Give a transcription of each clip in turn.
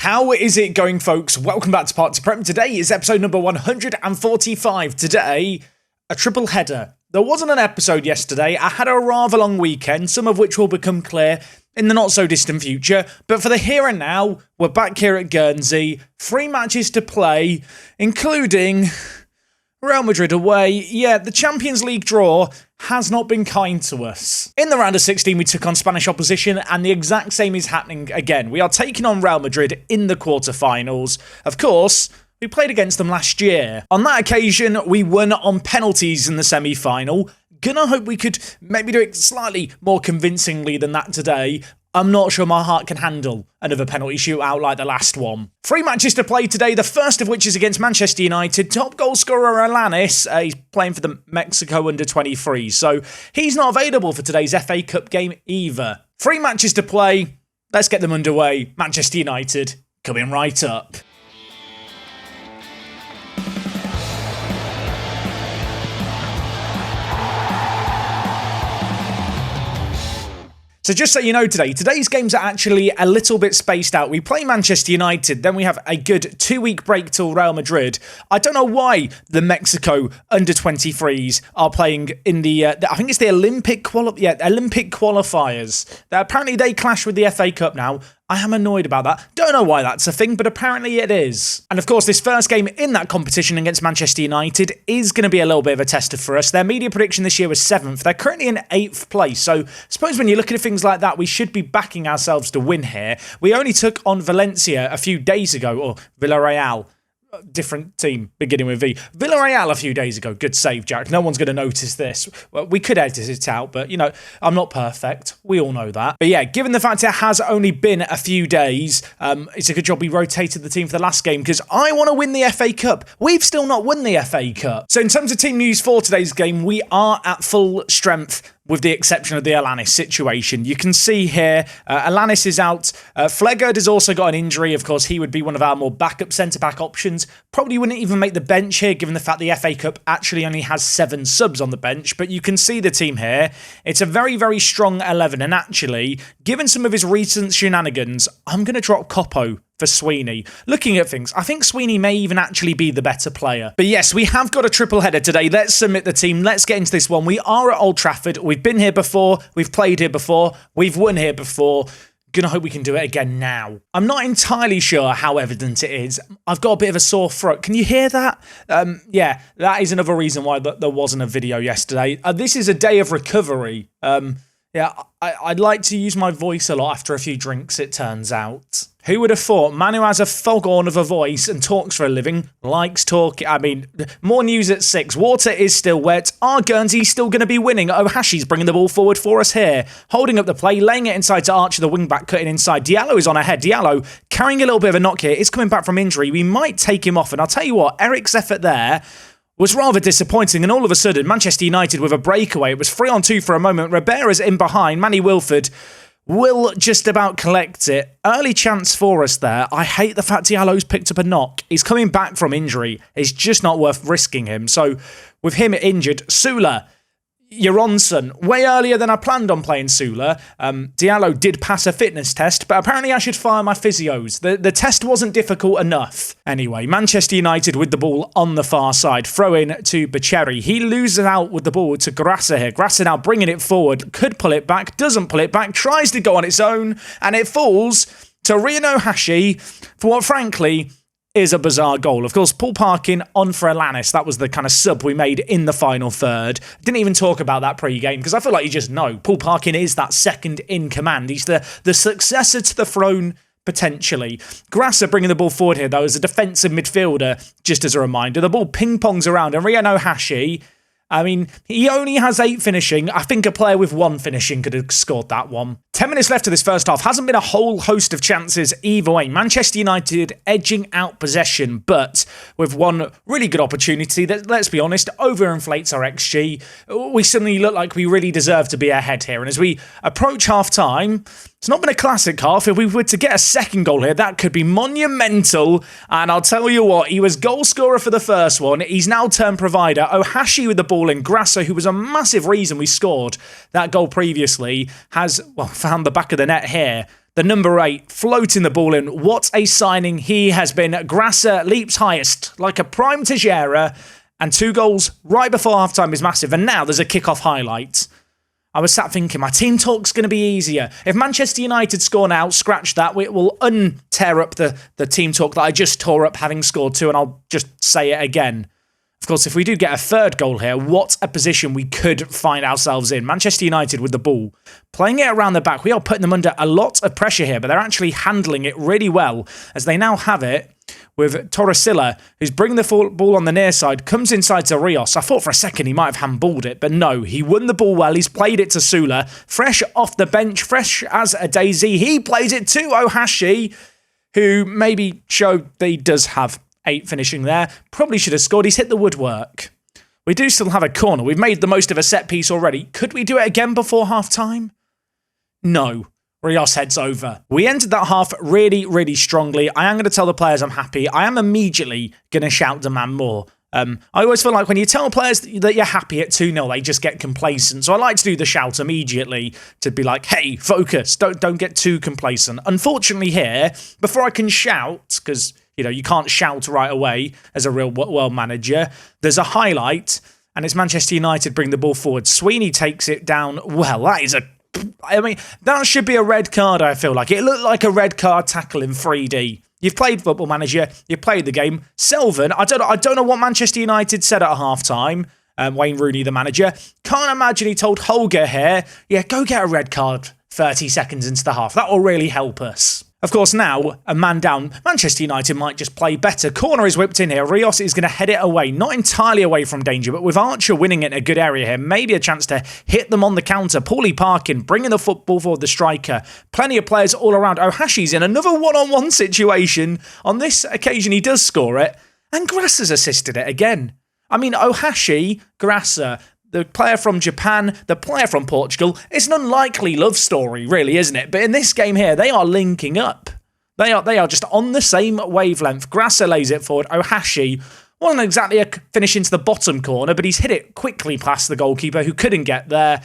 How is it going, folks? Welcome back to Part 2 Prem. Today is episode number 145. Today, a triple header. There wasn't an episode yesterday. I had a rather long weekend, some of which will become clear in the not-so-distant future. But for the here and now, we're back here at Guernsey. 3 matches to play, including Real Madrid away. Yeah, the Champions League draw has not been kind to us. In the round of 16, we took on Spanish opposition, and the exact same is happening again. We are taking on Real Madrid in the quarterfinals. Of course, we played against them last year. On that occasion, we won on penalties in the semi-final. Gonna hope we could maybe do it slightly more convincingly than that today. I'm not sure my heart can handle another penalty shootout like the last one. 3 matches to play today, the first of which is against Manchester United. Top goal scorer Addons, he's playing for the Mexico under-23, so he's not available for today's FA Cup game either. 3 matches to play, let's get them underway. Manchester United coming right up. So just so you know today's games are actually a little bit spaced out. We play Manchester United, then we have a good 2-week break till Real Madrid. I don't know why the Mexico under-23s are playing in the I think it's the Olympic qualifiers. Apparently they clash with the FA Cup now. I am annoyed about that. Don't know why that's a thing, but apparently it is. And of course, this first game in that competition against Manchester United is going to be a little bit of a tester for us. Their media prediction this year was 7th. They're currently in 8th place. So I suppose when you look at things like that, we should be backing ourselves to win here. We only took on Valencia a few days ago, or Villarreal. Different team beginning with V. Villarreal a few days ago. Good save, Jack. No one's going to notice this. Well, we could edit it out, but, you know, I'm not perfect. We all know that. But yeah, given the fact it has only been a few days, it's a good job we rotated the team for the last game because I want to win the FA Cup. We've still not won the FA Cup. So in terms of team news for today's game, we are at full strength with the exception of the Addons situation. You can see here, Addons is out. Flegard has also got an injury. Of course, he would be one of our more backup centre-back options. Probably wouldn't even make the bench here, given the fact the FA Cup actually only has 7 subs on the bench. But you can see the team here. It's a very, very strong 11. And actually, given some of his recent shenanigans, I'm going to drop Coppo for Sweeney. Looking at things, I think Sweeney may even actually be the better player. But yes, we have got a triple header today. Let's submit the team. Let's get into this one. We are at Old Trafford. We've been here before. We've played here before. We've won here before. Gonna hope we can do it again now. I'm not entirely sure how evident it is. I've got a bit of a sore throat. Can you hear that? Yeah, that is another reason why there wasn't a video yesterday. This is a day of recovery. Yeah, I'd like to use my voice a lot after a few drinks, it turns out. Who would have thought? Man who has a foghorn of a voice and talks for a living, likes talking. I mean, more news at 6. Water is still wet. Are Guernsey still going to be winning? Ohashi's bringing the ball forward for us here. Holding up the play, laying it inside to Archer, the wing-back, cutting inside. Diallo is on ahead. Diallo carrying a little bit of a knock here. Is coming back from injury. We might take him off. And I'll tell you what, Eric's effort there was rather disappointing, and all of a sudden, Manchester United with a breakaway. It was 3-on-2 for a moment. Ribera's in behind. Manny Wilford will just about collect it. Early chance for us there. I hate the fact Diallo's picked up a knock. He's coming back from injury. It's just not worth risking him. So, with him injured, Sula, Joronson, way earlier than I planned on playing Sula. Diallo did pass a fitness test, but apparently I should fire my physios. The test wasn't difficult enough. Anyway, Manchester United with the ball on the far side. Throw in to Bacheri. He loses out with the ball to Grassa here. Grassa now bringing it forward. Could pull it back, doesn't pull it back, tries to go on its own, and it falls to Rian Ohashi for what, frankly, is a bizarre goal. Of course, Paul Parkin on for Addons. That was the kind of sub we made in the final third. Didn't even talk about that pre-game because I feel like you just know. Paul Parkin is that second in command. He's the successor to the throne, potentially. Grassa bringing the ball forward here, though, as a defensive midfielder, just as a reminder. The ball ping-pongs around, and Rian Ohashi, I mean, he only has 8 finishing. I think a player with 1 finishing could have scored that one. 10 minutes left of this first half. Hasn't been a whole host of chances either way. Manchester United edging out possession, but with one really good opportunity that, let's be honest, overinflates our XG. We suddenly look like we really deserve to be ahead here. And as we approach half-time, it's not been a classic half. If we were to get a second goal here, that could be monumental. And I'll tell you what, he was goal scorer for the first one. He's now turned provider. Ohashi with the ball in. Grassa, who was a massive reason we scored that goal previously, has, well, found the back of the net here. The number 8, floating the ball in. What a signing he has been. Grasser leaps highest, like a prime Teixeira, and 2 goals right before halftime is massive. And now there's a kickoff highlight. I was sat thinking, my team talk's going to be easier. If Manchester United score now, scratch that. It will tear up the team talk that I just tore up having scored 2, and I'll just say it again. Of course, if we do get a 3rd goal here, what a position we could find ourselves in. Manchester United with the ball, playing it around the back. We are putting them under a lot of pressure here, but they're actually handling it really well as they now have it with Torresilla, who's bringing the ball on the near side, comes inside to Rios. I thought for a second he might have handballed it, but no, he won the ball well. He's played it to Sula, fresh off the bench, fresh as a daisy. He plays it to Ohashi, who maybe showed that he does have 8 finishing there. Probably should have scored. He's hit the woodwork. We do still have a corner. We've made the most of a set piece already. Could we do it again before half-time? No. Rios heads over. We entered that half really, really strongly. I am going to tell the players I'm happy. I am immediately going to shout demand more. I always feel like when you tell players that you're happy at 2-0, they just get complacent. So I like to do the shout immediately to be like, hey, focus. Don't get too complacent. Unfortunately here, before I can shout, because you can't shout right away as a real world manager, there's a highlight, and it's Manchester United bring the ball forward. Sweeney takes it down. Well, that should be a red card, I feel like. It looked like a red card tackle in 3D. You've played Football Manager. You've played the game. Selvin, I don't know what Manchester United said at half-time. Wayne Rooney, the manager. Can't imagine he told Holger here, yeah, go get a red card 30 seconds into the half. That will really help us. Of course, now, a man down, Manchester United might just play better. Corner is whipped in here. Rios is going to head it away. Not entirely away from danger, but with Archer winning it in a good area here, maybe a chance to hit them on the counter. Paulie Parkin bringing the football for the striker. Plenty of players all around. Ohashi's in another one-on-one situation. On this occasion, he does score it, and Grasser's assisted it again. Ohashi, Grasser, the player from Japan, the player from Portugal. It's an unlikely love story, really, isn't it? But in this game here, they are linking up. They are just on the same wavelength. Grasser lays it forward. Ohashi wasn't exactly a finish into the bottom corner, but he's hit it quickly past the goalkeeper who couldn't get there.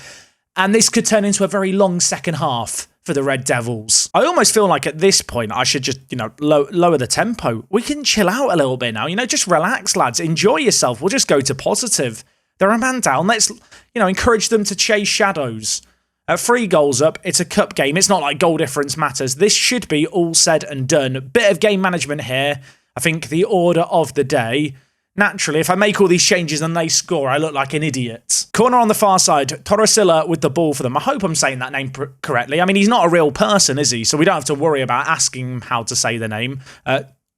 And this could turn into a very long second half for the Red Devils. I almost feel like at this point, I should just, lower the tempo. We can chill out a little bit now. Just relax, lads. Enjoy yourself. We'll just go to positive. They're a man down. Let's, encourage them to chase shadows. 3 goals up. It's a cup game. It's not like goal difference matters. This should be all said and done. Bit of game management here. I think the order of the day. Naturally, if I make all these changes and they score, I look like an idiot. Corner on the far side. Torresilla with the ball for them. I hope I'm saying that name correctly. He's not a real person, is he? So we don't have to worry about asking him how to say the name.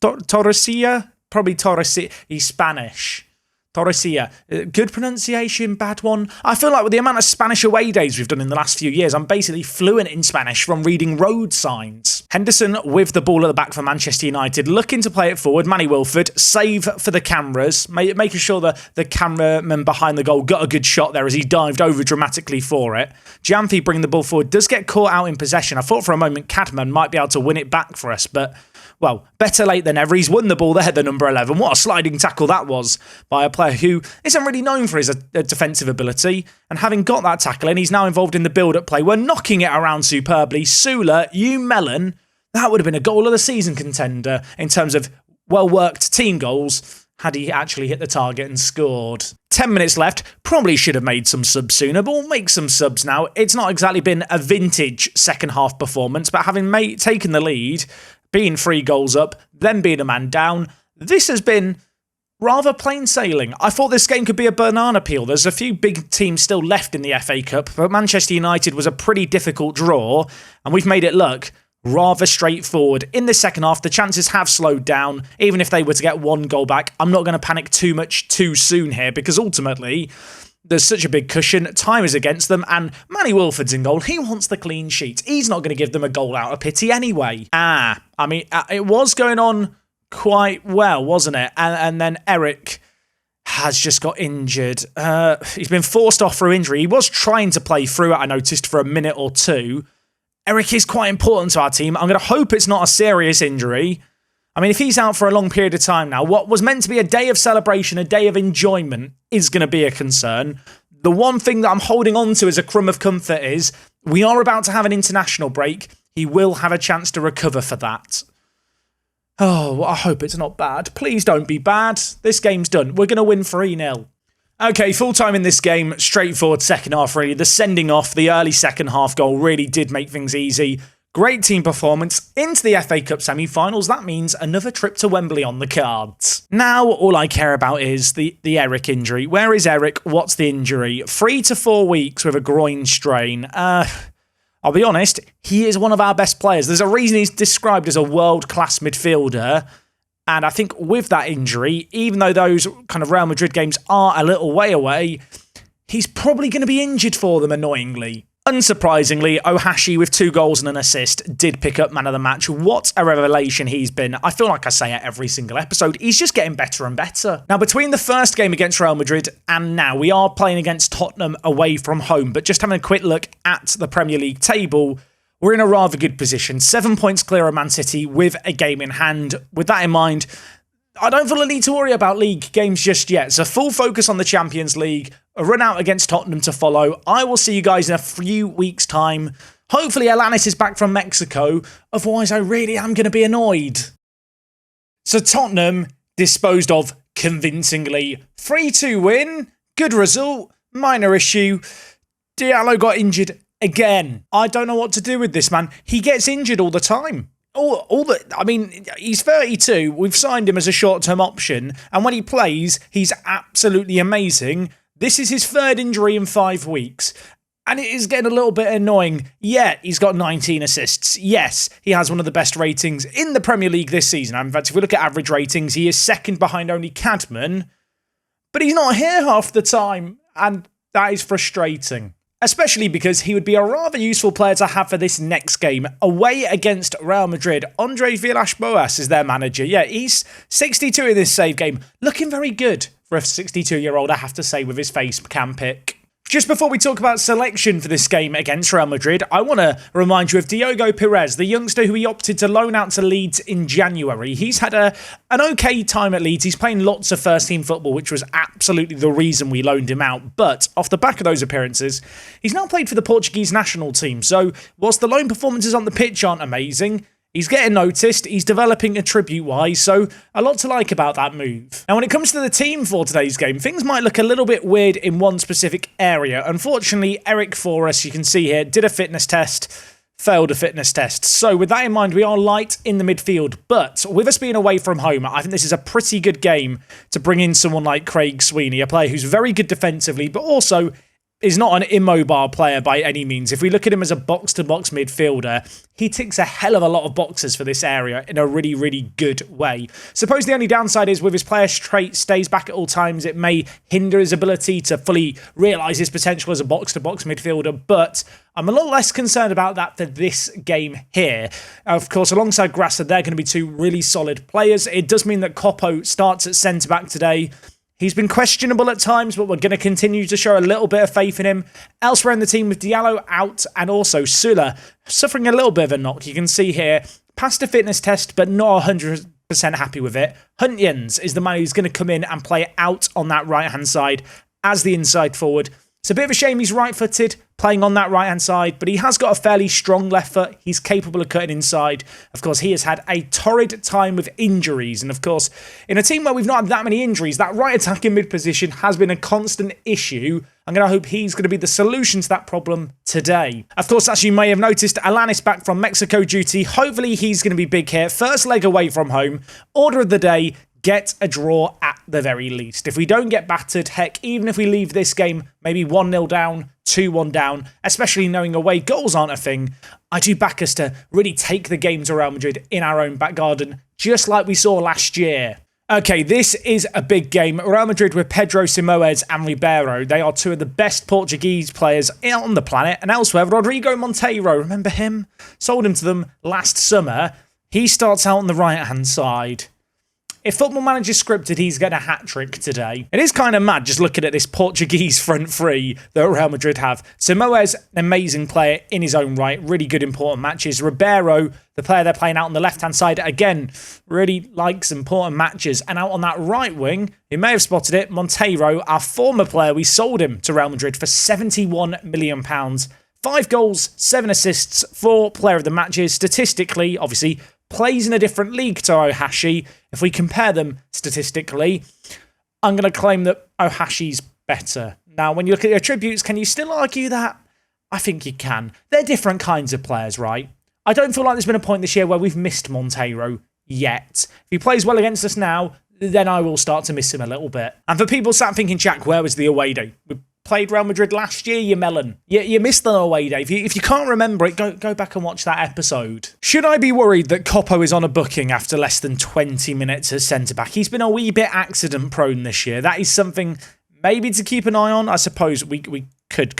Torresilla? Probably Torresilla. He's Spanish. Torresilla. Good pronunciation, bad one. I feel like with the amount of Spanish away days we've done in the last few years, I'm basically fluent in Spanish from reading road signs. Henderson with the ball at the back for Manchester United, looking to play it forward. Manny Wilford, save for the cameras, making sure the cameraman behind the goal got a good shot there as he dived over dramatically for it. Giamfi bringing the ball forward, does get caught out in possession. I thought for a moment Cadman might be able to win it back for us, but well, better late than ever. He's won the ball there, the number 11. What a sliding tackle that was by a player who isn't really known for his defensive ability. And having got that tackle in, he's now involved in the build-up play. We're knocking it around superbly. Sula, you melon. That would have been a goal of the season contender in terms of well-worked team goals had he actually hit the target and scored. 10 minutes left. Probably should have made some subs sooner, but we'll make some subs now. It's not exactly been a vintage second half performance, but having taken the lead, being 3 goals up, then being a man down, this has been rather plain sailing. I thought this game could be a banana peel. There's a few big teams still left in the FA Cup, but Manchester United was a pretty difficult draw, and we've made it look rather straightforward. In the second half, the chances have slowed down. Even if they were to get 1 goal back, I'm not going to panic too much too soon here, because ultimately there's such a big cushion. Time is against them, and Manny Wilford's in goal. He wants the clean sheet. He's not going to give them a goal out of pity anyway. It was going on quite well, wasn't it? And then Eric has just got injured. He's been forced off through injury. He was trying to play through it, I noticed, for a minute or two. Eric is quite important to our team. I'm going to hope it's not a serious injury. If he's out for a long period of time now, what was meant to be a day of celebration, a day of enjoyment, is going to be a concern. The one thing that I'm holding on to as a crumb of comfort is we are about to have an international break. he will have a chance to recover for that. Oh, I hope it's not bad. Please don't be bad. This game's done. We're going to win 3-0. Okay, full time in this game. Straightforward second half, really. The sending off, the early second half goal really did make things easy. Great team performance into the FA Cup semi-finals. That means another trip to Wembley on the cards. Now, all I care about is the Eric injury. Where is Eric? What's the injury? 3 to 4 weeks with a groin strain. I'll be honest, he is one of our best players. There's a reason he's described as a world-class midfielder. And I think with that injury, even though those kind of Real Madrid games are a little way away, he's probably going to be injured for them, annoyingly. Unsurprisingly, Ohashi with 2 goals and an assist did pick up man of the match. What a revelation he's been. I feel like I say it every single episode. He's just getting better and better. Now, between the first game against Real Madrid and now, we are playing against Tottenham away from home. But just having a quick look at the Premier League table, we're in a rather good position. 7 points clear of Man City with a game in hand. With that in mind, I don't feel a need to worry about league games just yet. So full focus on the Champions League, a run out against Tottenham to follow. I will see you guys in a few weeks' time. Hopefully Alanis is back from Mexico. Otherwise, I really am going to be annoyed. So Tottenham disposed of convincingly. 3-2 win. Good result. Minor issue. Diallo got injured again. I don't know what to do with this man. He gets injured all the time. He's 32. We've signed him as a short-term option. And when he plays, he's absolutely amazing. This is his 3rd injury in 5 weeks. And it is getting a little bit annoying. Yeah, he's got 19 assists. Yes, he has one of the best ratings in the Premier League this season. In fact, if we look at average ratings, he is second behind only Cadman. But he's not here half the time. And that is frustrating. Especially because he would be a rather useful player to have for this next game. Away against Real Madrid, Andres Villas-Boas is their manager. Yeah, he's 62 in this save game. Looking very good for a 62-year-old, I have to say, with his face cam pick. Just before we talk about selection for this game against Real Madrid, I want to remind you of Diogo Pires, the youngster who he opted to loan out to Leeds in January. He's had an okay time at Leeds. He's playing lots of first-team football, which was absolutely the reason we loaned him out. But off the back of those appearances, he's now played for the Portuguese national team. So whilst the loan performances on the pitch aren't amazing, he's getting noticed, he's developing attribute-wise, so a lot to like about that move. Now, when it comes to the team for today's game, things might look a little bit weird in one specific area. Unfortunately, Eric Forrest, you can see here, did a fitness test, failed a fitness test. So with that in mind, we are light in the midfield, but with us being away from home, I think this is a pretty good game to bring in someone like Craig Sweeney, a player who's very good defensively, but also is not an immobile player by any means. If we look at him as a box-to-box midfielder, he ticks a hell of a lot of boxes for this area in a really, really good way. Suppose the only downside is with his player's trait stays back at all times, it may hinder his ability to fully realise his potential as a box-to-box midfielder, but I'm a lot less concerned about that for this game here. Of course, alongside Grasser, they're going to be 2 really solid players. It does mean that Koppo starts at centre-back today. He's been questionable at times, but we're going to continue to show a little bit of faith in him. Elsewhere in the team with Diallo out and also Sula suffering a little bit of a knock. You can see here, passed a fitness test, but not 100% happy with it. Huntjens is the man who's going to come in and play out on that right-hand side as the inside forward. It's a bit of a shame he's right-footed, playing on that right-hand side, but he has got a fairly strong left foot. He's capable of cutting inside. Of course, he has had a torrid time with injuries. And of course, in a team where we've not had that many injuries, that right attacking mid position has been a constant issue. I'm going to hope he's going to be the solution to that problem today. Of course, as you may have noticed, Alanis back from Mexico duty. Hopefully, he's going to be big here. First leg away from home. Order of the day, get a draw at the very least. If we don't get battered, heck, even if we leave this game maybe 1-0 down, 2-1 down, especially knowing away goals aren't a thing, I do back us to really take the game to Real Madrid in our own back garden, just like we saw last year. Okay, this is a big game. Real Madrid with Pedro Simoes and Ribeiro. They are 2 of the best Portuguese players on the planet. And elsewhere, Rodrigo Monteiro, remember him? Sold him to them last summer. He starts out on the right-hand side. If Football Manager scripted, he's getting a hat-trick today. It is kind of mad just looking at this Portuguese front three that Real Madrid have. So Moes, an amazing player in his own right. Really good, important matches. Ribeiro, the player they're playing out on the left-hand side, again, really likes important matches. And out on that right wing, you may have spotted it, Monteiro, our former player, we sold him to Real Madrid for £71 million 5 goals, 7 assists, 4 player of the matches. Statistically, obviously, plays in a different league to Ohashi. If we compare them statistically, I'm going to claim that Ohashi's better. Now, when you look at the attributes, can you still argue that? I think you can. They're different kinds of players, right? I don't feel like there's been a point this year where we've missed Monteiro yet. If he plays well against us now, then I will start to miss him a little bit. And for people sat thinking, Jack, where was the away day? We played Real Madrid last year, you melon. You missed the away day. If you can't remember it, go back and watch that episode. Should I be worried that Coppo is on a booking after less than 20 minutes as centre-back? He's been a wee bit accident-prone this year. That is something maybe to keep an eye on. I suppose we could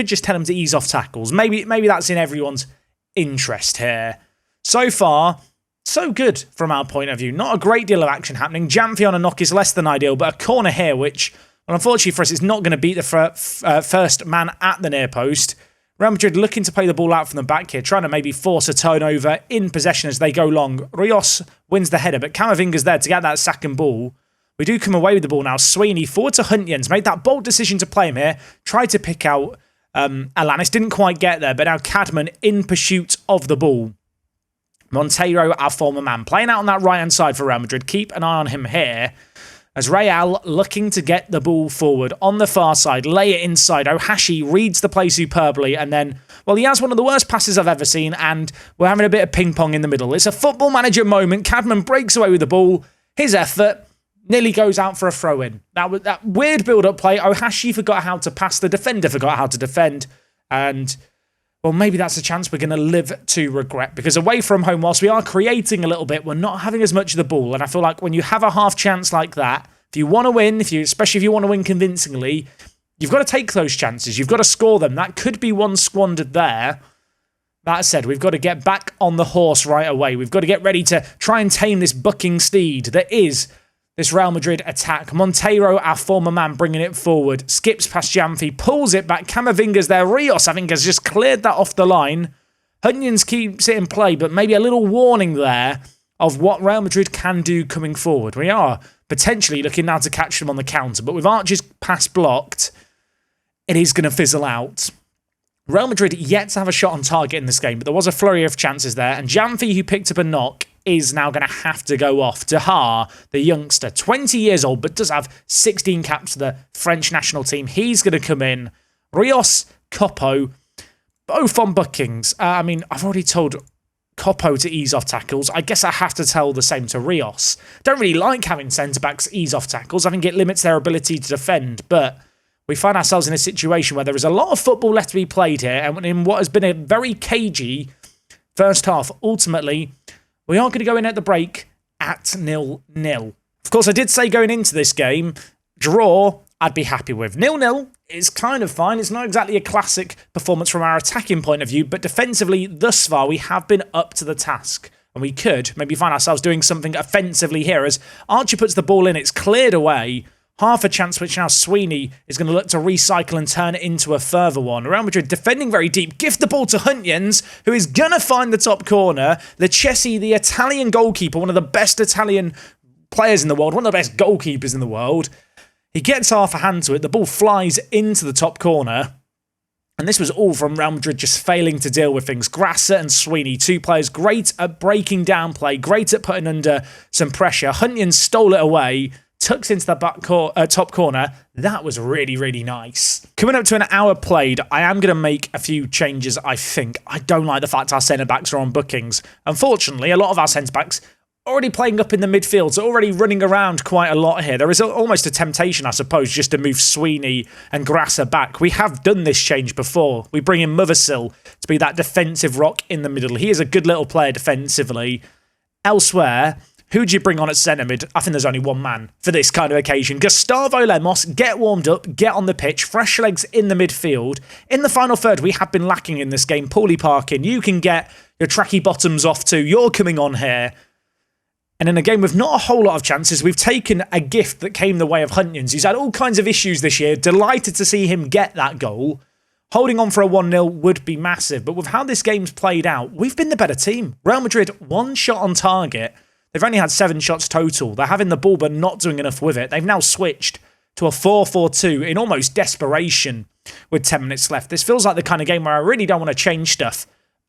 just tell him to ease off tackles. Maybe that's in everyone's interest here. So far, so good from our point of view. Not a great deal of action happening. Jamfi on a knock is less than ideal, but a corner here, which, well, unfortunately for us, is not going to beat the first man at the near post. Real Madrid looking to play the ball out from the back here, trying to maybe force a turnover in possession as they go long. Rios wins the header, but Camavinga's there to get that second ball. We do come away with the ball now. Sweeney forward to Huntjens, made that bold decision to play him here. Tried to pick out Alanis, didn't quite get there, but now Cadman in pursuit of the ball. Monteiro, our former man, playing out on that right-hand side for Real Madrid. Keep an eye on him here. As Real looking to get the ball forward on the far side, lay it inside. Ohashi reads the play superbly, and then, well, he has one of the worst passes I've ever seen, and we're having a bit of ping-pong in the middle. It's a football manager moment. Cadman breaks away with the ball. His effort nearly goes out for a throw-in. That weird build-up play. Ohashi forgot how to pass. The defender forgot how to defend, and well, maybe that's a chance we're going to live to regret, because away from home, whilst we are creating a little bit, we're not having as much of the ball. And I feel like when you have a half chance like that, if you want to win, especially if you want to win convincingly, you've got to take those chances. You've got to score them. That could be one squandered there. That said, we've got to get back on the horse right away. We've got to get ready to try and tame this bucking steed that is this Real Madrid attack. Monteiro, our former man, bringing it forward. Skips past Jamfi, pulls it back. Camavinga's there. Rios, I think, has just cleared that off the line. Huntjens keeps it in play, but maybe a little warning there of what Real Madrid can do coming forward. We are potentially looking now to catch them on the counter, but with Archer's pass blocked, it is going to fizzle out. Real Madrid yet to have a shot on target in this game, but there was a flurry of chances there, and Jamfi, who picked up a knock, is now going to have to go off. Dahar, the youngster, 20 years old, but does have 16 caps for the French national team. He's going to come in. Rios, Coppo, both on bookings. I've already told Coppo to ease off tackles. I guess I have to tell the same to Rios. Don't really like having centre-backs ease off tackles. I think it limits their ability to defend, but we find ourselves in a situation where there is a lot of football left to be played here, and in what has been a very cagey first half, ultimately, we are going to go in at the break at 0-0. Of course, I did say going into this game, draw, I'd be happy with. 0-0 is kind of fine. It's not exactly a classic performance from our attacking point of view, but defensively, thus far, we have been up to the task. And we could maybe find ourselves doing something offensively here. As Archer puts the ball in, it's cleared away. Half a chance, which now Sweeney is going to look to recycle and turn it into a further one. Real Madrid defending very deep. Gift the ball to Huntjens, who is going to find the top corner. Chessie, the Italian goalkeeper, one of the best Italian players in the world, one of the best goalkeepers in the world. He gets half a hand to it. The ball flies into the top corner. And this was all from Real Madrid just failing to deal with things. Grasser and Sweeney, two players great at breaking down play, great at putting under some pressure. Huntjens stole it away. Tucks into the top corner. That was really, really nice. Coming up to an hour played, I am going to make a few changes, I think. I don't like the fact our centre-backs are on bookings. Unfortunately, a lot of our centre-backs already playing up in the midfield, so already running around quite a lot here. There is almost a temptation, I suppose, just to move Sweeney and Grasser back. We have done this change before. We bring in Mothersill to be that defensive rock in the middle. He is a good little player defensively. Elsewhere, who do you bring on at centre mid? I think there's only one man for this kind of occasion. Gustavo Lemos, get warmed up, get on the pitch, fresh legs in the midfield. In the final third, we have been lacking in this game. Paulie Parkin, you can get your tracky bottoms off too. You're coming on here. And in a game with not a whole lot of chances, we've taken a gift that came the way of Huntjens. He's had all kinds of issues this year. Delighted to see him get that goal. Holding on for a 1-0 would be massive. But with how this game's played out, we've been the better team. Real Madrid, one shot on target. They've only had 7 shots total. They're having the ball but not doing enough with it. They've now switched to a 4-4-2 in almost desperation. with 10 minutes left. This feels like the kind of game where I really don't want to change stuff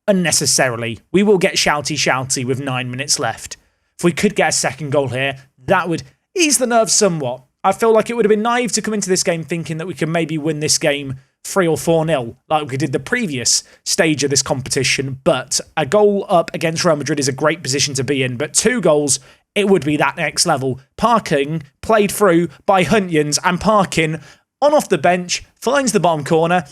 unnecessarily. We will get shouty with 9 minutes left. If we could get a second goal here, that would ease the nerves somewhat. I feel like it would have been naive to come into this game thinking that we could maybe win this game 3 or 4-0 like we did the previous stage of this competition, but a goal up against Real Madrid is a great position to be in, but 2 goals, it would be that next level. Parking, played through by Hunyans, and Parkin, on off the bench, finds the bottom corner,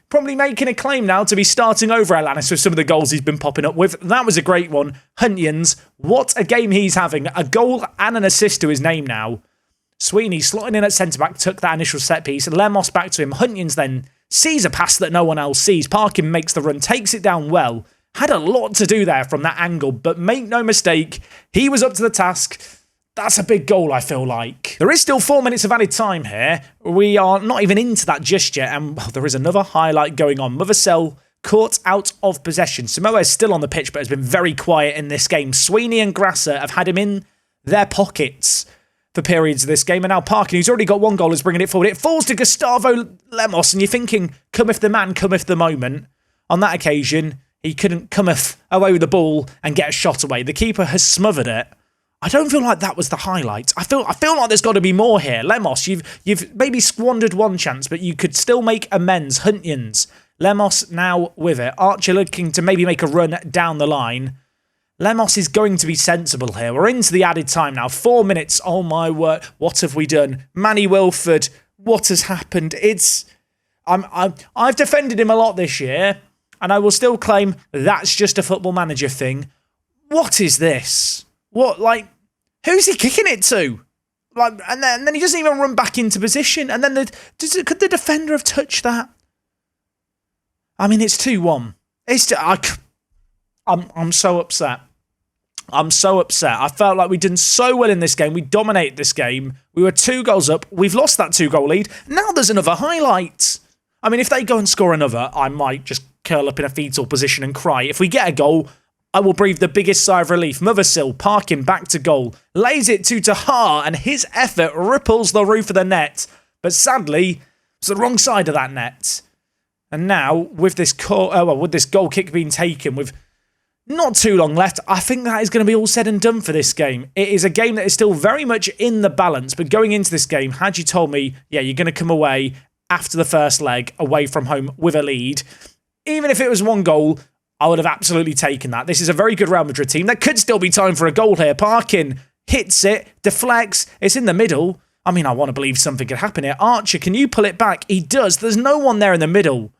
probably making a claim now to be starting over Addons with some of the goals he's been popping up with. That was a great one. Hunyans, what a game he's having. A goal and an assist to his name now. Sweeney slotting in at centre-back, took that initial set piece. Lemos back to him. Hunyans then sees a pass that no one else sees. Parkin makes the run, takes it down well. Had a lot to do there from that angle, but make no mistake, he was up to the task. That's a big goal, I feel like. There is still 4 minutes of added time here. We are not even into that just yet, and there is another highlight going on. Mothercell caught out of possession. Samoa is still on the pitch, but has been very quiet in this game. Sweeney and Grasser have had him in their pockets for periods of this game, and now Parkin, who's already got 1 goal, is bringing it forward. It falls to Gustavo Lemos, and you're thinking, cometh the man, cometh the moment. On that occasion, he couldn't cometh away with the ball and get a shot away. The keeper has smothered it. I don't feel like that was the highlight. I feel like there's got to be more here. Lemos, you've maybe squandered 1 chance, but you could still make amends. Hunyans, Lemos now with it. Archer looking to maybe make a run down the line. Lemos is going to be sensible here. We're into the added time now. 4 minutes. Oh my word. What have we done? Manny Wilford, what has happened? I've defended him a lot this year, and I will still claim that's just a Football Manager thing. What is this? What, like, who's he kicking it to? Like, and then he doesn't even run back into position. And then could the defender have touched that? I mean, it's 2-1. I'm so upset. I'm so upset. I felt like we'd done so well in this game. We dominated this game. We were 2 goals up. We've lost that 2-goal lead. Now there's another highlight. I mean, if they go and score another, I might just curl up in a fetal position and cry. If we get a goal, I will breathe the biggest sigh of relief. Mothercell, Parkin back to goal. Lays it to Tahar, and his effort ripples the roof of the net. But sadly, it's the wrong side of that net. And now, with this goal kick being taken, with not too long left, I think that is going to be all said and done for this game. It is a game that is still very much in the balance, but going into this game, had you told me, yeah, you're going to come away after the first leg, away from home with a lead, even if it was 1 goal, I would have absolutely taken that. This is a very good Real Madrid team. There could still be time for a goal here. Parkin hits it, deflects, it's in the middle. I mean, I want to believe something could happen here. Archer, can you pull it back? He does. There's no one there in the middle.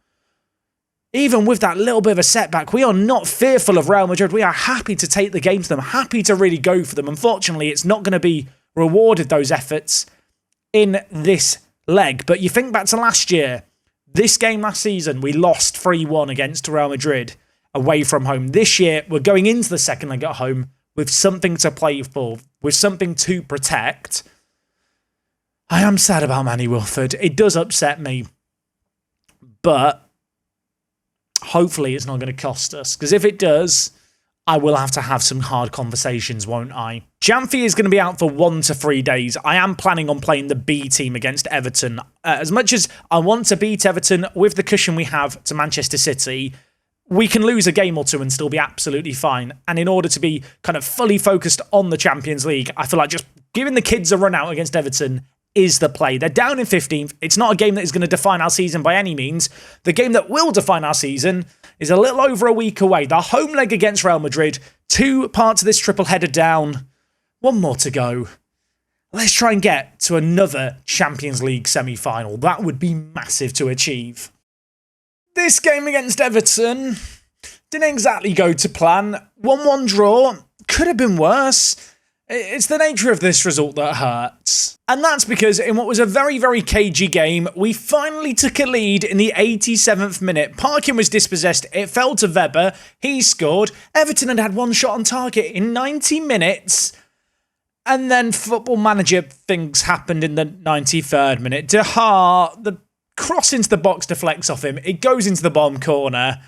Even with that little bit of a setback, we are not fearful of Real Madrid. We are happy to take the game to them, happy to really go for them. Unfortunately, it's not going to be rewarded, those efforts, in this leg. But you think back to last year, this game last season, we lost 3-1 against Real Madrid away from home. This year, we're going into the second leg at home with something to play for, with something to protect. I am sad about Manny Wilford. It does upset me. But hopefully it's not going to cost us. Because if it does, I will have to have some hard conversations, won't I? Jamfi is going to be out for 1 to 3 days. I am planning on playing the B team against Everton. As much as I want to beat Everton with the cushion we have to Manchester City, we can lose a game or 2 and still be absolutely fine. And in order to be kind of fully focused on the Champions League, I feel like just giving the kids a run out against Everton is the play. They're down in 15th. It's not a game that is going to define our season by any means. The game that will define our season is a little over a week away. The home leg against Real Madrid. 2 parts of this triple header down. 1 more to go. Let's try and get to another Champions League semi-final. That would be massive to achieve. This game against Everton didn't exactly go to plan. 1-1 draw. Could have been worse. It's the nature of this result that hurts. And that's because in what was a very, very cagey game, we finally took a lead in the 87th minute. Parkin was dispossessed. It fell to Weber. He scored. Everton had 1 shot on target in 90 minutes. And then Football Manager things happened in the 93rd minute. Tahar, the cross into the box deflects off him. It goes into the bottom corner.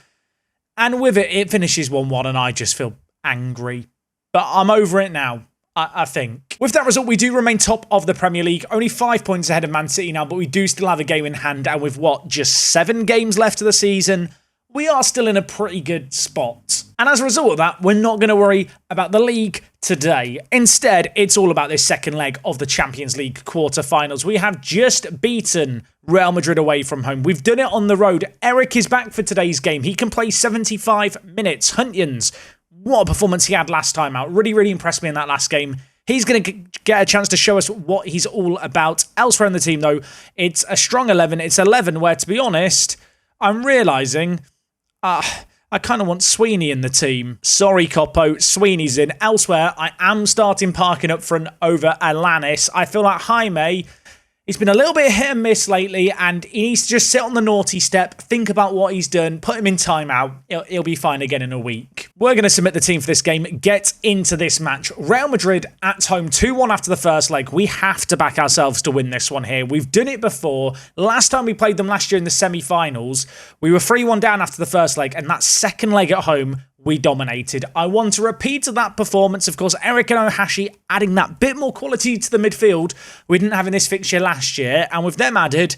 And with it, it finishes 1-1, and I just feel angry. But I'm over it now. I think. With that result, we do remain top of the Premier League, only 5 points ahead of Man City now, but we do still have a game in hand, and with just 7 games left of the season, we are still in a pretty good spot. And as a result of that, we're not going to worry about the league today. Instead, it's all about this second leg of the Champions League quarter-finals. We have just beaten Real Madrid away from home. We've done it on the road. Eric is back for today's game. He can play 75 minutes. Huntjans, what a performance he had last time out. Really, really impressed me in that last game. He's going to get a chance to show us what he's all about. Elsewhere in the team, though, it's a strong 11. It's 11 where, to be honest, I'm realising I kind of want Sweeney in the team. Sorry, Coppo, Sweeney's in. Elsewhere, I am starting Parkin up front over Alanis. I feel like Jaime, he's been a little bit hit and miss lately, and he needs to just sit on the naughty step, think about what he's done, put him in timeout. He'll be fine again in a week. We're going to submit the team for this game, get into this match. Real Madrid at home, 2-1 after the first leg. We have to back ourselves to win this one here. We've done it before. Last time we played them last year in the semi-finals, we were 3-1 down after the first leg, and that second leg at home, we dominated. I want to repeat that performance. Of course, Eric and Ohashi adding that bit more quality to the midfield we didn't have in this fixture last year. And with them added,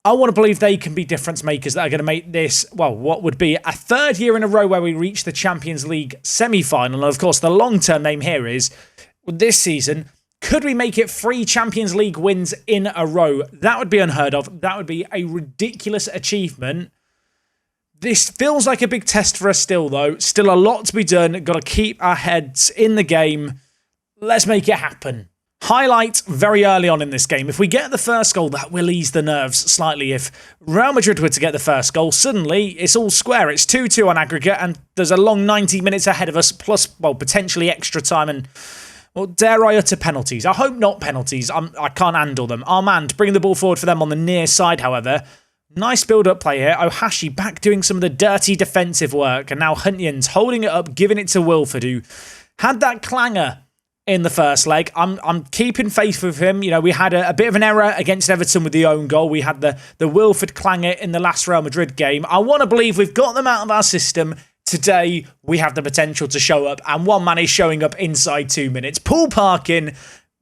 I want to believe they can be difference makers that are going to make this, well, what would be a third year in a row where we reach the Champions League semi-final. And of course, the long-term name here is, this season, could we make it 3 Champions League wins in a row? That would be unheard of. That would be a ridiculous achievement. This feels like a big test for us still, though. Still a lot to be done. Got to keep our heads in the game. Let's make it happen. Highlight very early on in this game. If we get the first goal, that will ease the nerves slightly. If Real Madrid were to get the first goal, suddenly it's all square. It's 2-2 on aggregate, and there's a long 90 minutes ahead of us, plus, well, potentially extra time and, well, dare I utter penalties? I hope not penalties. I can't handle them. Armand bringing the ball forward for them on the near side, however. Nice build-up play here. Ohashi back doing some of the dirty defensive work. And now Huntjans holding it up, giving it to Wilford, who had that clanger in the first leg. I'm keeping faith with him. You know, we had a bit of an error against Everton with the own goal. We had the Wilford clanger in the last Real Madrid game. I want to believe we've got them out of our system. Today, we have the potential to show up. And one man is showing up inside 2 minutes. Paul Parkin,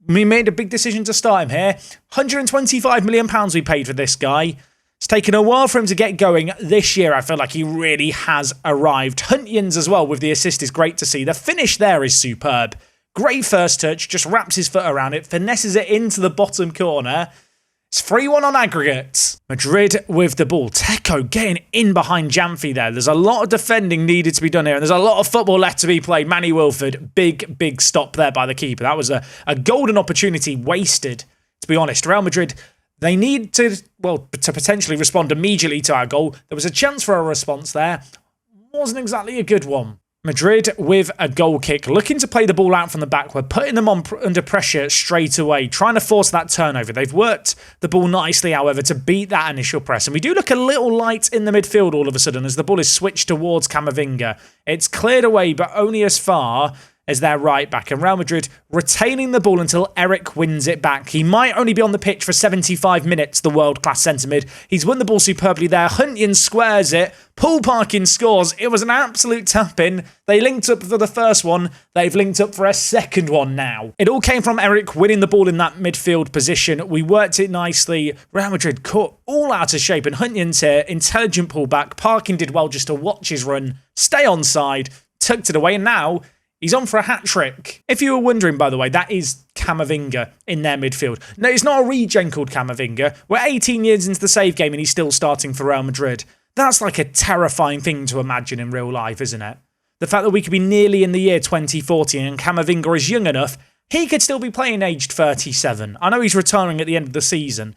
we made a big decision to start him here. £125 million we paid for this guy. It's taken a while for him to get going. This year, I feel like he really has arrived. Huntjans as well with the assist is great to see. The finish there is superb. Great first touch, just wraps his foot around it, finesses it into the bottom corner. It's 3-1 on aggregate. Madrid with the ball. Teco getting in behind Jamfi there. There's a lot of defending needed to be done here, and there's a lot of football left to be played. Manny Wilford, big stop there by the keeper. That was a golden opportunity wasted, to be honest. Real Madrid, they need to potentially respond immediately to our goal. There was a chance for a response there. Wasn't exactly a good one. Madrid with a goal kick, looking to play the ball out from the back. We're putting them on under pressure straight away, trying to force that turnover. They've worked the ball nicely, however, to beat that initial press. And we do look a little light in the midfield all of a sudden as the ball is switched towards Camavinga. It's cleared away, but only as far as their right back, and Real Madrid retaining the ball until Eric wins it back. He might only be on the pitch for 75 minutes, the world-class centre-mid. He's won the ball superbly there. Huntjans squares it. Paul Parkin scores. It was an absolute tap-in. They linked up for the first one. They've linked up for a second one now. It all came from Eric winning the ball in that midfield position. We worked it nicely. Real Madrid caught all out of shape, and Huntjans here, intelligent pullback. Parkin did well just to watch his run, stay onside, tucked it away, and now he's on for a hat-trick. If you were wondering, by the way, that is Camavinga in their midfield. No, it's not a regen called Camavinga. We're 18 years into the save game and he's still starting for Real Madrid. That's like a terrifying thing to imagine in real life, isn't it? The fact that we could be nearly in the year 2040 and Camavinga is young enough, he could still be playing aged 37. I know he's retiring at the end of the season.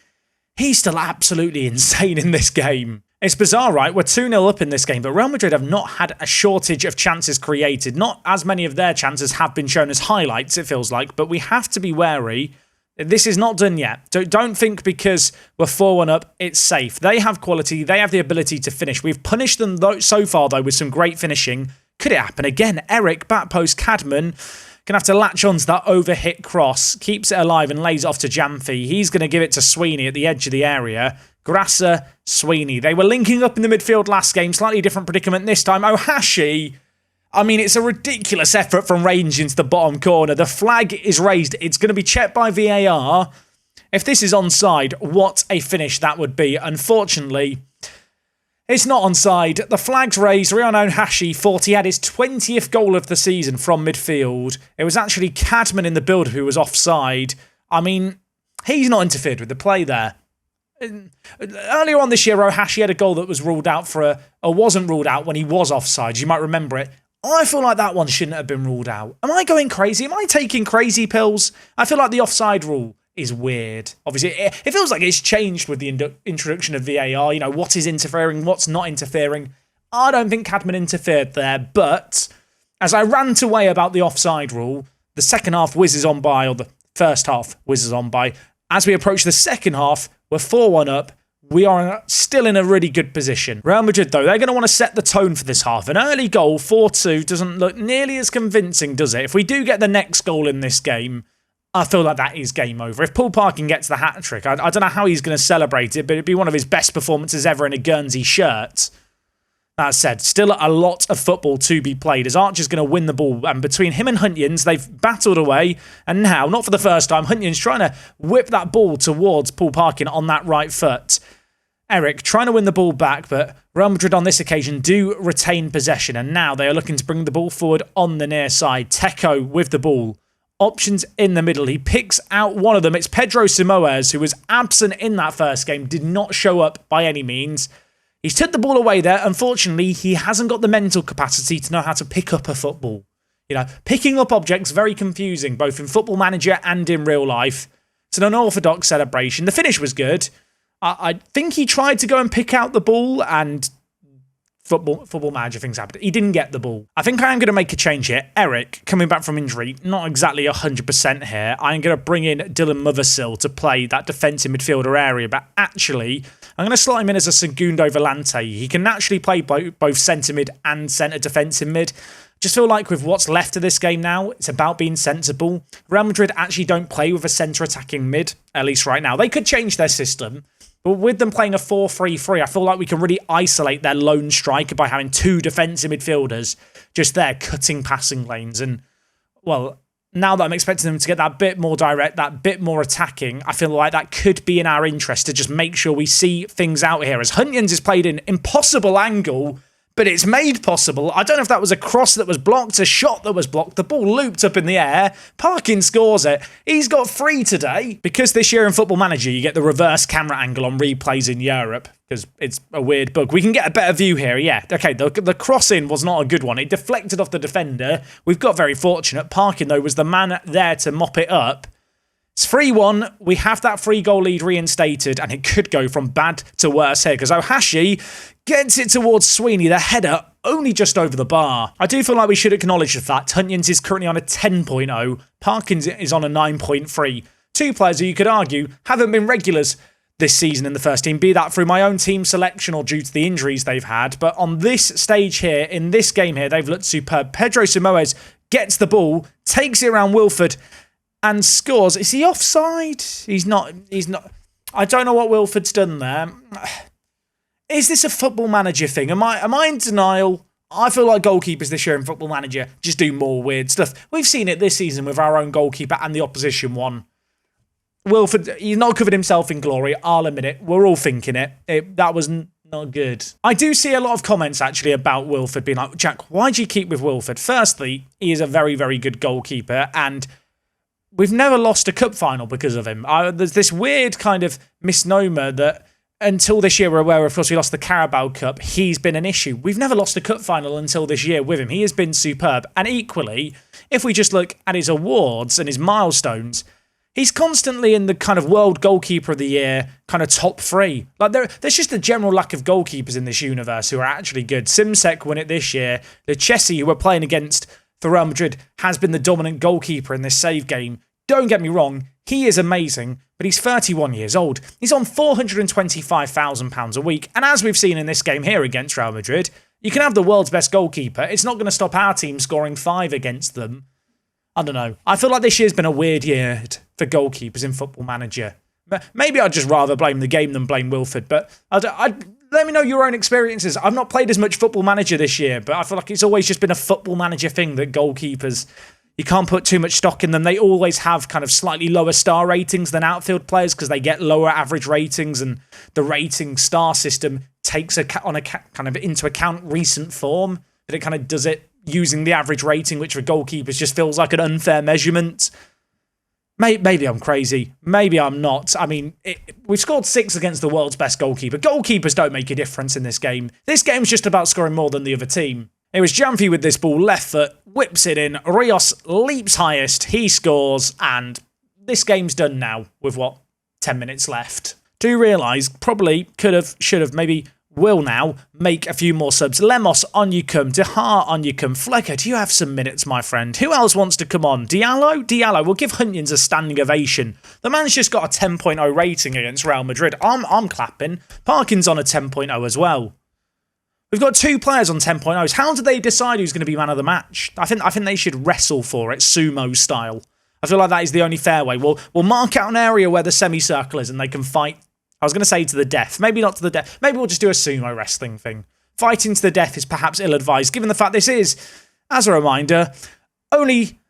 He's still absolutely insane in this game. It's bizarre, right? We're 2-0 up in this game, but Real Madrid have not had a shortage of chances created. Not as many of their chances have been shown as highlights, it feels like, but we have to be wary. This is not done yet. Don't think because we're 4-1 up, it's safe. They have quality. They have the ability to finish. We've punished them so far, though, with some great finishing. Could it happen again? Eric, back post, Cadman going to have to latch on to that overhit cross. Keeps it alive and lays off to Jamfi. He's going to give it to Sweeney at the edge of the area. Grasser, Sweeney. They were linking up in the midfield last game. Slightly different predicament this time. Ohashi. I mean, it's a ridiculous effort from range into the bottom corner. The flag is raised. It's going to be checked by VAR. If this is onside, what a finish that would be. Unfortunately, it's not onside. The flag's raised. Ryan Hashi, 40, had his 20th goal of the season from midfield. It was actually Cadman in the build who was offside. I mean, he's not interfered with the play there. Earlier on this year, Ohashi had a goal that was ruled out or wasn't ruled out when he was offside. You might remember it. I feel like that one shouldn't have been ruled out. Am I going crazy? Am I taking crazy pills? I feel like the offside rule is weird. Obviously, it feels like it's changed with the introduction of VAR. You know, what is interfering, what's not interfering. I don't think Cadman interfered there, but as I rant away about the offside rule, the second half whizzes on by, or the first half whizzes on by. As we approach the second half, we're 4-1 up. We are still in a really good position. Real Madrid, though, they're going to want to set the tone for this half. An early goal, 4-2, doesn't look nearly as convincing, does it? If we do get the next goal in this game, I feel like that is game over. If Paul Parkin gets the hat-trick, I don't know how he's going to celebrate it, but it'd be one of his best performances ever in a Guernsey shirt. That said, still a lot of football to be played as Archer's going to win the ball. And between him and Hunyans, they've battled away. And now, not for the first time, Hunyans trying to whip that ball towards Paul Parkin on that right foot. Eric trying to win the ball back, but Real Madrid on this occasion do retain possession. And now they are looking to bring the ball forward on the near side. Teco with the ball. Options in the middle. He picks out one of them. It's Pedro Simoes, who was absent in that first game, did not show up by any means. He's took the ball away there. Unfortunately, he hasn't got the mental capacity to know how to pick up a football. You know, picking up objects, very confusing, both in Football Manager and in real life. It's an unorthodox celebration. The finish was good. I think he tried to go and pick out the ball and Football Manager things happened. He didn't get the ball. I think I am going to make a change here. Eric, coming back from injury, not exactly 100% here. I'm going to bring in Dylan Mothersill to play that defensive midfielder area, but actually, I'm going to slot him in as a Segundo Volante. He can naturally play both centre mid and centre defensive mid. Just feel like with what's left of this game now, it's about being sensible. Real Madrid actually don't play with a centre attacking mid, at least right now. They could change their system. But with them playing a 4-3-3, I feel like we can really isolate their lone striker by having two defensive midfielders just there cutting passing lanes. And, well, now that I'm expecting them to get that bit more direct, that bit more attacking, I feel like that could be in our interest to just make sure we see things out here. As Hunyans is played in impossible angle, but it's made possible. I don't know if that was a cross that was blocked, a shot that was blocked. The ball looped up in the air. Parkin scores it. He's got 3 today. Because this year in Football Manager, you get the reverse camera angle on replays in Europe, because it's a weird bug. We can get a better view here, yeah. Okay, the crossing was not a good one. It deflected off the defender. We've got very fortunate. Parkin, though, was the man there to mop it up. It's 3-1. We have that 3-goal lead reinstated, and it could go from bad to worse here, because Ohashi gets it towards Sweeney, the header only just over the bar. I do feel like we should acknowledge the fact Hunyans is currently on a 10.0, Parkins is on a 9.3. Two players who you could argue haven't been regulars this season in the first team, be that through my own team selection or due to the injuries they've had. But on this stage here, in this game here, they've looked superb. Pedro Simoes gets the ball, takes it around Wilford, and scores. Is he offside? He's not. I don't know what Wilford's done there. Is this a Football Manager thing? Am I in denial? I feel like goalkeepers this year in Football Manager just do more weird stuff. We've seen it this season with our own goalkeeper and the opposition one. Wilford, he's not covered himself in glory, I'll admit it. We're all thinking it. That was not good. I do see a lot of comments actually about Wilford being like, Jack, why do you keep with Wilford? Firstly, he is a very, very good goalkeeper, and we've never lost a cup final because of him. There's this weird kind of misnomer that until this year, we're aware, of course, we lost the Carabao Cup. He's been an issue. We've never lost a cup final until this year with him. He has been superb. And equally, if we just look at his awards and his milestones, he's constantly in the kind of World Goalkeeper of the Year kind of top 3. Like there's just a general lack of goalkeepers in this universe who are actually good. Simsek won it this year. The Chelsea, who we're playing against for Real Madrid, has been the dominant goalkeeper in this save game. Don't get me wrong, he is amazing, but he's 31 years old. He's on £425,000 a week, and as we've seen in this game here against Real Madrid, you can have the world's best goalkeeper. It's not going to stop our team scoring 5 against them. I don't know. I feel like this year's been a weird year for goalkeepers in Football Manager. Maybe I'd just rather blame the game than blame Wilford, but Let me know your own experiences. I've not played as much Football Manager this year, but I feel like it's always just been a Football Manager thing that goalkeepers, you can't put too much stock in them. They always have kind of slightly lower star ratings than outfield players because they get lower average ratings, and the rating star system takes kind of into account recent form, but it kind of does it using the average rating, which for goalkeepers just feels like an unfair measurement. Maybe I'm crazy. Maybe I'm not. I mean, we've scored 6 against the world's best goalkeeper. Goalkeepers don't make a difference in this game. This game's just about scoring more than the other team. It was Janfi with this ball, left foot, whips it in. Rios leaps highest, he scores, and this game's done now with, 10 minutes left. Do realise, probably, could have, should have, maybe will now make a few more subs. Lemos, on you come. Dehar, on you come. Flecker, do you have some minutes, my friend? Who else wants to come on? Diallo? We'll give Hunyans a standing ovation. The man's just got a 10.0 rating against Real Madrid. I'm clapping. Parkin's on a 10.0 as well. We've got 2 players on 10.0s. How do they decide who's going to be man of the match? I think they should wrestle for it, sumo style. I feel like that is the only fair way. We'll mark out an area where the semicircle is and they can fight. I was going to say to the death. Maybe not to the death. Maybe we'll just do a sumo wrestling thing. Fighting to the death is perhaps ill-advised, given the fact this is, as a reminder, only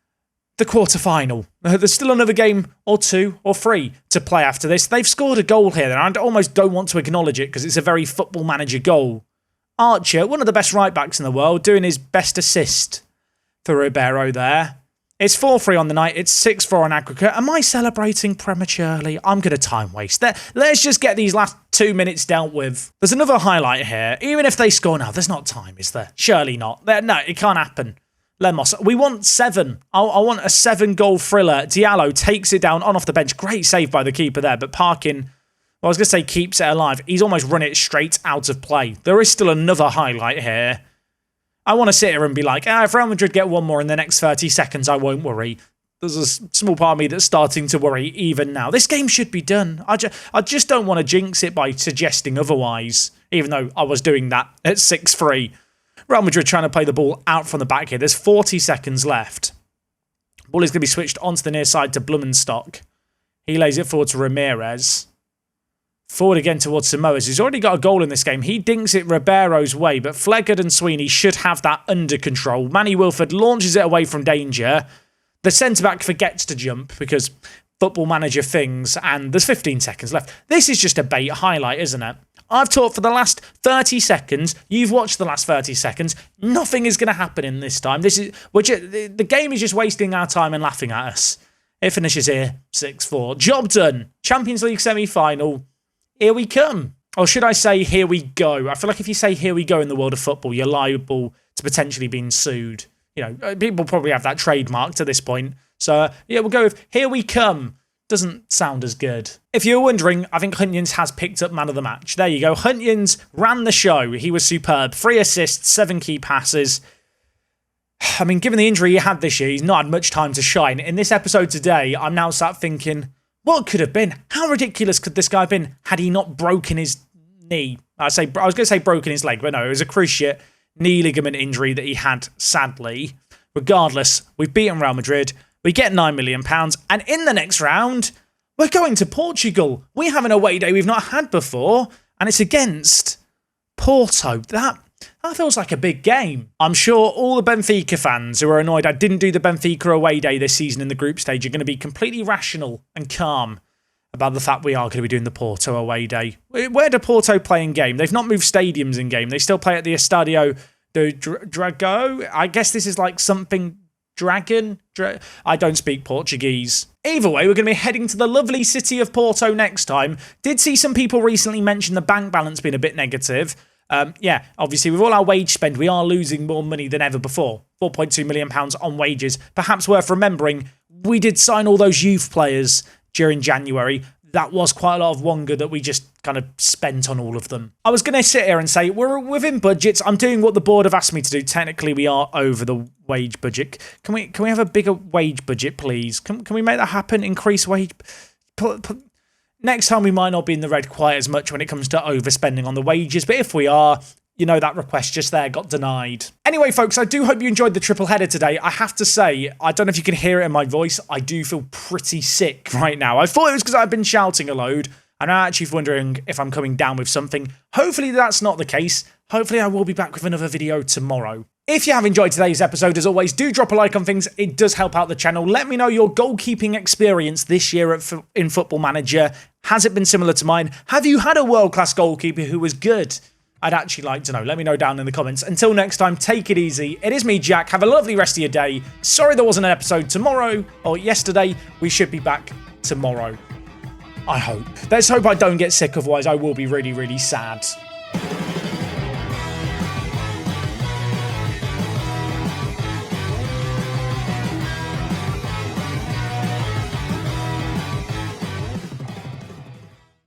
the quarter-final. There's still another game or 2 or 3 to play after this. They've scored a goal here, and I almost don't want to acknowledge it because it's a very Football Manager goal. Archer, one of the best right-backs in the world, doing his best assist for Ribeiro there. It's 4-3 on the night. It's 6-4 on aggregate. Am I celebrating prematurely? I'm going to time waste. Let's just get these last 2 minutes dealt with. There's another highlight here. Even if they score now, there's not time, is there? Surely not. No, it can't happen. Lemos. We want 7. I want a 7-goal thriller. Diallo takes it down on off the bench. Great save by the keeper there, but Parkin, well, I was going to say keeps it alive. He's almost run it straight out of play. There is still another highlight here. I want to sit here and be like, if Real Madrid get one more in the next 30 seconds, I won't worry. There's a small part of me that's starting to worry even now. This game should be done. I just don't want to jinx it by suggesting otherwise, even though I was doing that at 6-3. Real Madrid trying to play the ball out from the back here. There's 40 seconds left. Ball is going to be switched onto the near side to Blumenstock. He lays it forward to Ramirez. Forward again towards Samoas, who's already got a goal in this game. He dinks it Ribeiro's way, but Fleggard and Sweeney should have that under control. Manny Wilford launches it away from danger. The centre-back forgets to jump because Football Manager things, and there's 15 seconds left. This is just a bait highlight, isn't it? I've talked for the last 30 seconds. You've watched the last 30 seconds. Nothing is going to happen in this time. The game is just wasting our time and laughing at us. It finishes here, 6-4. Job done. Champions League semi-final. Here we come. Or should I say, here we go? I feel like if you say here we go in the world of football, you're liable to potentially being sued. You know, people probably have that trademark to this point. So, yeah, we'll go with here we come. Doesn't sound as good. If you're wondering, I think Hunyans has picked up man of the match. There you go. Hunyans ran the show. He was superb. 3 assists, 7 key passes. I mean, given the injury he had this year, he's not had much time to shine. In this episode today, I'm now sat thinking, what could have been? How ridiculous could this guy have been had he not broken his knee? I was going to say broken his leg, but no, it was a cruciate knee ligament injury that he had, sadly. Regardless, we've beaten Real Madrid. We get £9 million. And in the next round, we're going to Portugal. We have an away day we've not had before. And it's against Porto. That feels like a big game. I'm sure all the Benfica fans who are annoyed I didn't do the Benfica away day this season in the group stage are going to be completely rational and calm about the fact we are going to be doing the Porto away day. Where do Porto play in game? They've not moved stadiums in game. They still play at the Estadio do Dragão. I guess this is like something dragon. I don't speak Portuguese. Either way, we're going to be heading to the lovely city of Porto next time. Did see some people recently mention the bank balance being a bit negative. Yeah, obviously, with all our wage spend, we are losing more money than ever before. £4.2 million on wages. Perhaps worth remembering, we did sign all those youth players during January. That was quite a lot of Wonga that we just kind of spent on all of them. I was going to sit here and say, we're within budgets. I'm doing what the board have asked me to do. Technically, we are over the wage budget. Can we have a bigger wage budget, please? Can we make that happen? Increase wage... Next time we might not be in the red quite as much when it comes to overspending on the wages, but if we are, you know that request just there got denied. Anyway, folks, I do hope you enjoyed the triple header today. I have to say, I don't know if you can hear it in my voice, I do feel pretty sick right now. I thought it was because I've been shouting a load, and I'm actually wondering if I'm coming down with something. Hopefully that's not the case. Hopefully I will be back with another video tomorrow. If you have enjoyed today's episode, as always, do drop a like on things. It does help out the channel. Let me know your goalkeeping experience this year in Football Manager. Has it been similar to mine? Have you had a world-class goalkeeper who was good? I'd actually like to know. Let me know down in the comments. Until next time, take it easy. It is me, Jack. Have a lovely rest of your day. Sorry there wasn't an episode tomorrow or yesterday. We should be back tomorrow. I hope. Let's hope I don't get sick, otherwise I will be really, really sad.